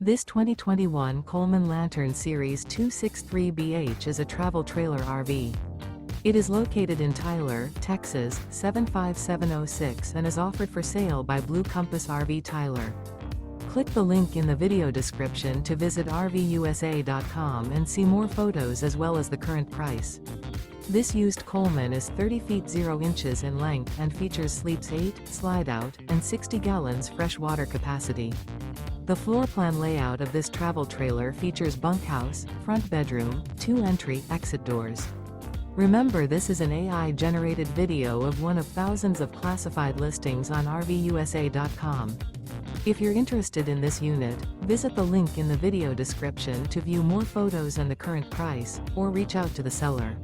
This 2021 Coleman Lantern Series 263BH is a travel trailer RV. It is located in Tyler, Texas, 75706 and is offered for sale by Blue Compass RV Tyler. Click the link in the video description to visit RVUSA.com and see more photos as well as the current price. This used Coleman is 30 feet 0 inches in length and features sleeps 8, slide-out, and 60 gallons fresh water capacity. The floor plan layout of this travel trailer features bunkhouse, front bedroom, 2 entry/exit doors. Remember, this is an AI-generated video of one of thousands of classified listings on RVUSA.com. If you're interested in this unit, visit the link in the video description to view more photos and the current price, or reach out to the seller.